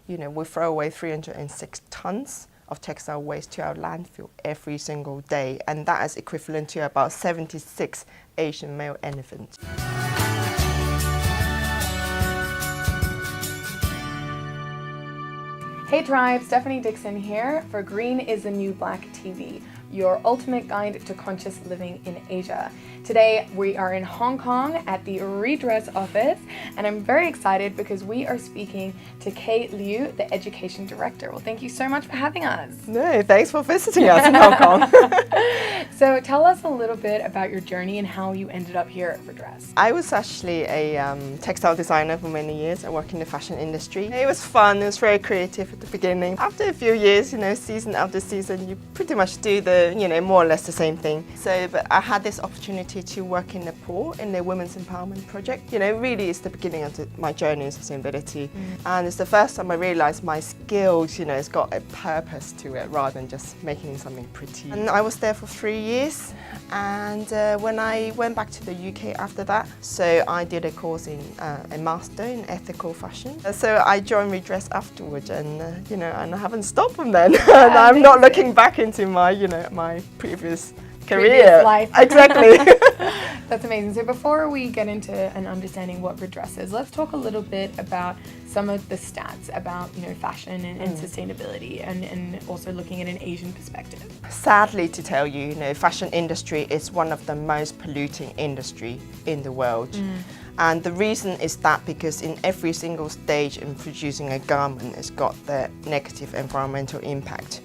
You know, we throw away 306 tons of textile waste to our landfill every single day, and that is equivalent to about 76 Asian male elephants. Hey Tribe, Stephanie Dixon here for Green is the New Black TV, your ultimate guide to conscious living in Asia. Today we are in Hong Kong at the Redress office, and I'm very excited because we are speaking to Kay Liu, the Education Director. Well, thank you so much for having us. No, thanks for visiting us in Hong Kong. So tell us a little bit about your journey and how you ended up here at Redress. I was actually a textile designer for many years. I worked in the fashion industry. It was fun, it was very creative at the beginning. After a few years, you know, season after season, you pretty much do the, you know, more or less the same thing. So, but I had this opportunity to work in Nepal in the Women's Empowerment Project. You know, really it's the beginning of my journey in sustainability. And it's the first time I realized my skills, you know, it's got a purpose to it rather than just making something pretty. And I was there for 3 years. And when I went back to the UK after that, so I did a course in a master in ethical fashion. So I joined Redress afterwards, and you know, and I haven't stopped from then. And I'm not looking back into my, you know, my previous career. Life. Exactly. That's amazing. So before we get into an understanding what Redress is, let's talk a little bit about some of the stats about, you know, fashion and sustainability, and also looking at an Asian perspective. Sadly to tell you, you know, fashion industry is one of the most polluting industry in the world. And the reason is that because in every single stage in producing a garment, it's got the negative environmental impact.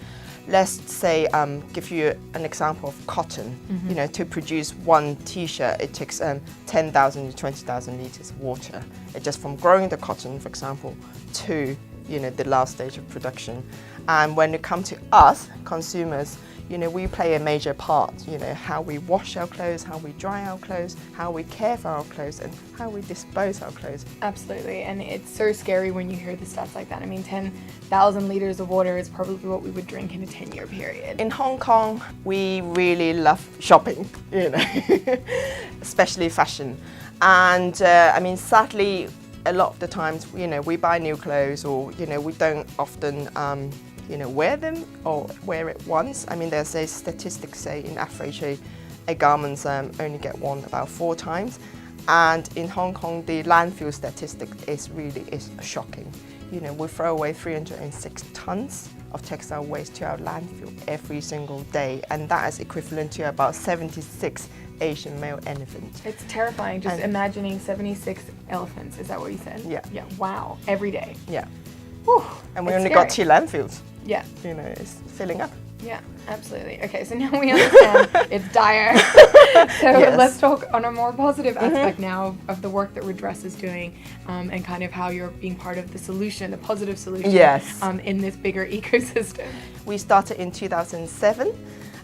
Let's say, give you an example of cotton. You know, to produce one t-shirt, it takes 10,000 to 20,000 liters of water. It just from growing the cotton, for example, to, you know, the last stage of production. And when it comes to us, consumers, you know, we play a major part, you know, how we wash our clothes, how we dry our clothes, how we care for our clothes, and how we dispose our clothes. Absolutely, and it's so scary when you hear the stats like that. I mean, 10,000 liters of water is probably what we would drink in a 10-year period. In Hong Kong, we really love shopping, you know, especially fashion. And I mean, sadly, a lot of the times, you know, we buy new clothes, or, you know, we don't often you know, wear them or wear it once. I mean, there's a statistic say in average a garments only get worn about 4 times. And in Hong Kong, the landfill statistic is shocking. You know, we throw away 306 tons of textile waste to our landfill every single day, and that is equivalent to about 76 Asian male elephants. It's terrifying just imagining 76 elephants. Is that what you said? Yeah. Yeah. Wow. Every day. Yeah. Whew, and we only got 2 landfills. Yeah. You know, it's filling up. Yeah, absolutely. Okay, so now we understand it's dire. So let's talk on a more positive aspect now of the work that Redress is doing, and kind of how you're being part of the solution, the positive solution, in this bigger ecosystem. We started in 2007,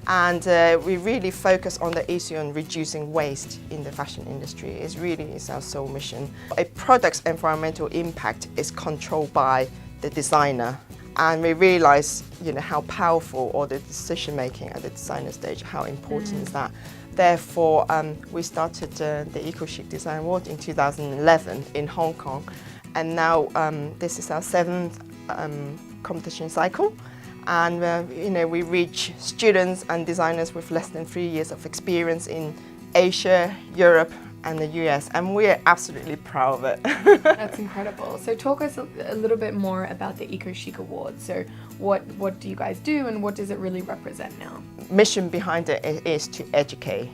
and we really focus on the issue on reducing waste in the fashion industry. It's our sole mission. A product's environmental impact is controlled by the designer. And we realize, you know, how powerful all the decision making at the designer stage, how important is that. Therefore, we started the eco-chic design award in 2011 in Hong Kong, and now this is our 7th competition cycle. And you know, we reach students and designers with less than 3 years of experience in Asia, Europe, and the US, and we're absolutely proud of it. That's incredible. So talk us a little bit more about the eco-chic award. So what do you guys do, and what does it really represent now? Mission behind it is to educate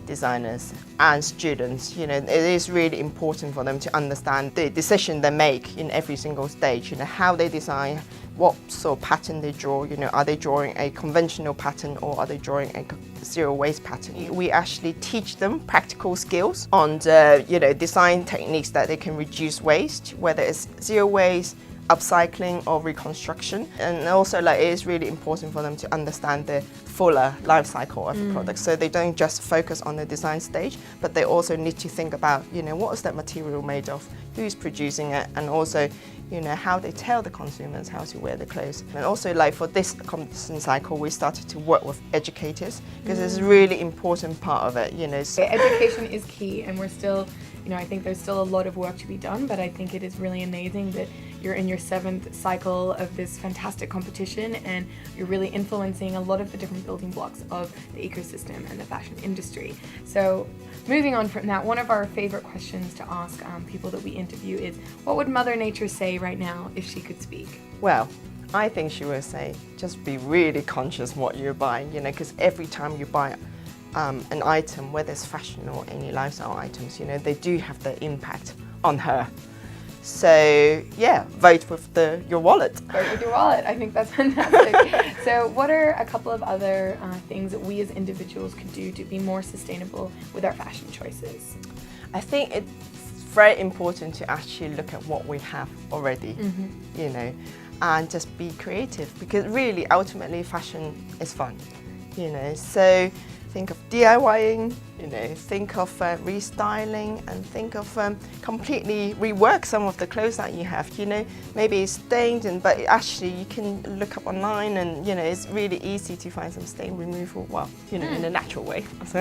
designers and students. You know, it is really important for them to understand the decision they make in every single stage, you know, how they design, what sort of pattern they draw, you know, are they drawing a conventional pattern or are they drawing a zero waste pattern? We actually teach them practical skills on you know, design techniques that they can reduce waste, whether it's zero waste, upcycling or reconstruction. And also, like, it is really important for them to understand the fuller life cycle of the product, so they don't just focus on the design stage, but they also need to think about, you know, what is that material made of, who's producing it, and also, you know, how they tell the consumers how to wear the clothes. And also, like, for this competition cycle, we started to work with educators, because it's a really important part of it, you know. So education is key, and we're still, you know, I think there's still a lot of work to be done, but I think it is really amazing that you're in your 7th cycle of this fantastic competition, and you're really influencing a lot of the different building blocks of the ecosystem and the fashion industry. So moving on from that, one of our favorite questions to ask people that we interview is, what would Mother Nature say right now if she could speak? Well, I think she would say, just be really conscious what you're buying, you know, because every time you buy an item, whether it's fashion or any lifestyle items, you know, they do have the impact on her. So yeah, vote with your wallet. Vote with your wallet. I think that's fantastic. So what are a couple of other things that we as individuals could do to be more sustainable with our fashion choices? I think it's very important to actually look at what we have already, you know, and just be creative, because really ultimately fashion is fun, you know. So think of DIYing, you know, think of restyling, and think of completely rework some of the clothes that you have, you know. Maybe it's stained, but actually you can look up online, and you know, it's really easy to find some stain removal, well, you know, in a natural way. So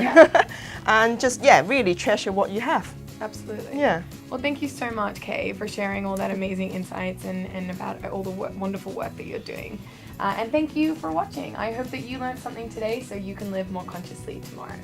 and just, yeah, really treasure what you have. Absolutely. Yeah. Well, thank you so much, Kay, for sharing all that amazing insights and about all the wonderful work that you're doing. And thank you for watching. I hope that you learned something today so you can live more consciously tomorrow.